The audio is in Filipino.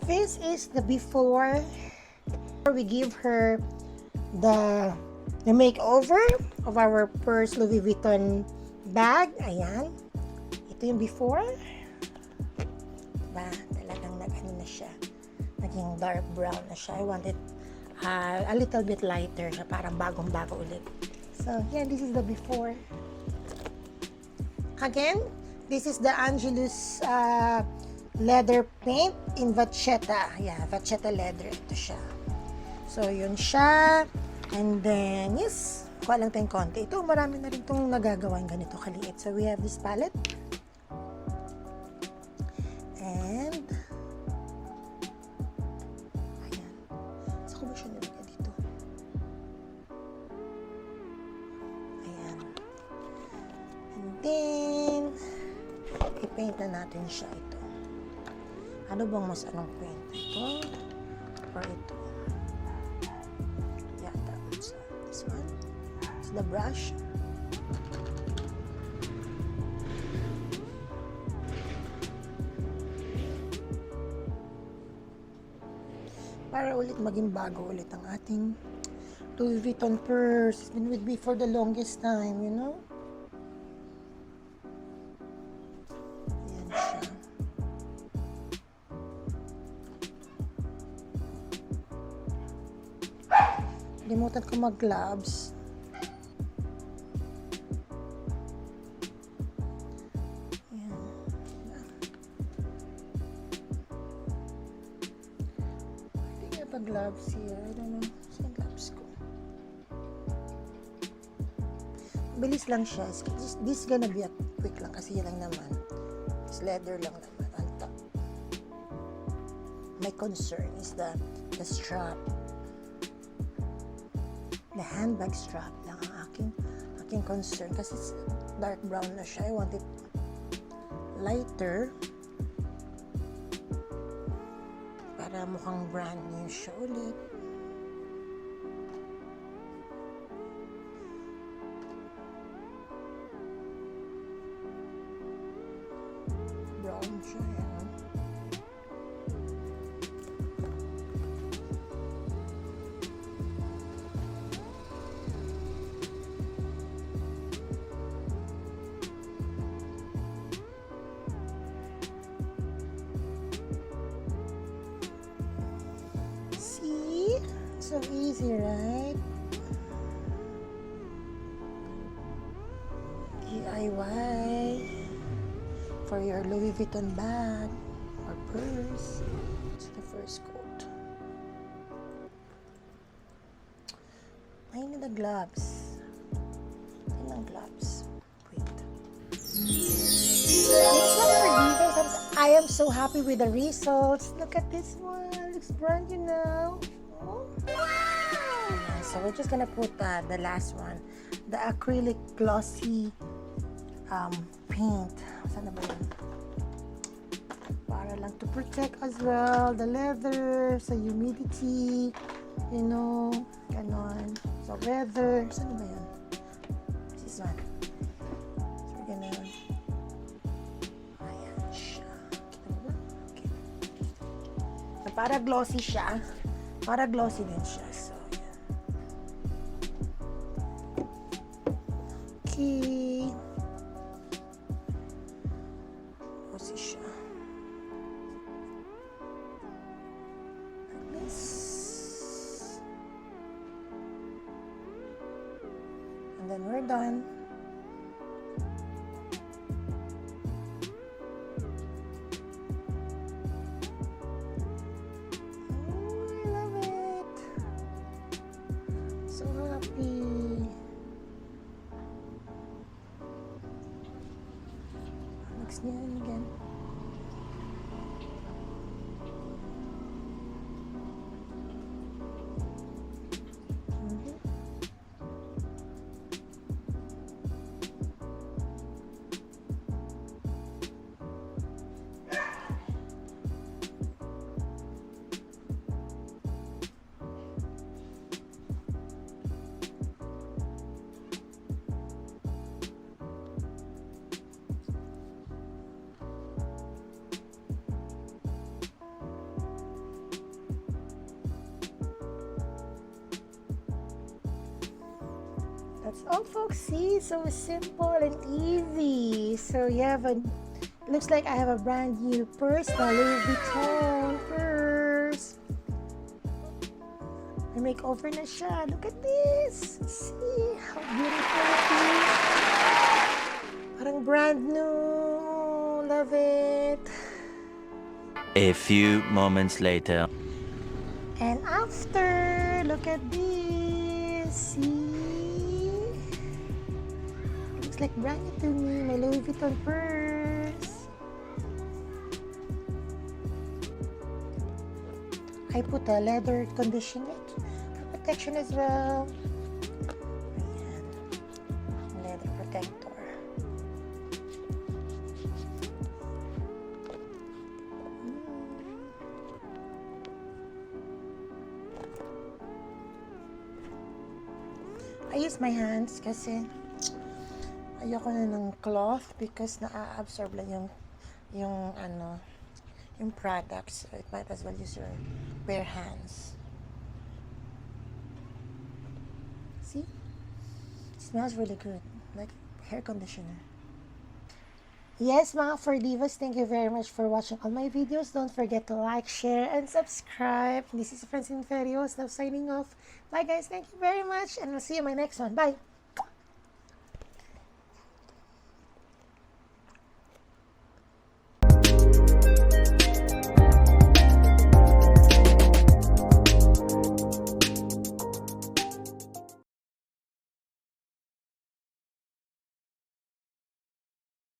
This is the before we give her the makeover of our first Louis Vuitton bag. Ayan. Ito yung before. Diba? Talagang nag-ano na siya. Naging dark brown na siya. I wanted a little bit lighter siya. Parang bagong-bago ulit. So, yeah, this is the before. Again, this is the Angelus leather paint in Pochette. Yeah, Pochette leather. Ito siya. So, yun siya. And then, yes, kuha lang tayong konti. Ito, marami na rin itong nagagawa yung ganito kaliit. So, we have this palette. And, ayan. Saan ko ba siya nilagay dito? Ayan. And then, i-paint na natin siya ito. Ano bang mas anong paint? Ito? Or ito? This one is the brush. Para ulit maging bago ulit ang ating Louis Vuitton purse. It's been with me for the longest time, you know? Ayan siya. Limutan ko mag-gloves. Ayan. I think I have a gloves here. I don't know. Saan gloves ko? Bilis lang siya. This gonna be a quick lang kasi yun lang naman. It's leather lang naman on top. My concern is the strap. The handbag strap lang ang aking concern kasi it's dark brown na siya. I want it lighter para mukhang brand new siya ulit. Brown siya yan. So easy, right? DIY for your Louis Vuitton bag or purse. It's the first coat. I need the gloves. I need the gloves. Wait. I am so happy with the results. Look at this one. Looks brand new now. Wow! So we're just gonna put the last one, the acrylic glossy paint. Saan na ba yun? Para lang to protect as well the leather sa humidity, you know, ganon. So weather, saan ba yun? This one. So we're gonna, ayan siya. Okay. So para glossy siya. Para glossy din siya. So, yeah. Okay. Glossy siya. Like this. And then we're done. So happy. Next niya again. That's all, folks. See, so simple and easy. So you have a, looks like I have a brand new purse, the Louis Vuitton purse. May makeover na siya. Look at this. See how beautiful it is. Parang brand new. Love it. A few moments later. And after, look at this. See? Looks like brand new to me. My Louis Vuitton purse. I put a leather conditioner for protection as well. Ayan. Leather protector. I use my hands kasi ayoko na ng cloth because na-absorb lang yung products. So it might as well use your bare hands. See? It smells really good. Like hair conditioner. Yes, mga for divas, thank you very much for watching all my videos. Don't forget to like, share, and subscribe. This is Francine Ferios now signing off. Bye guys, thank you very much, and I'll see you in my next one. Bye!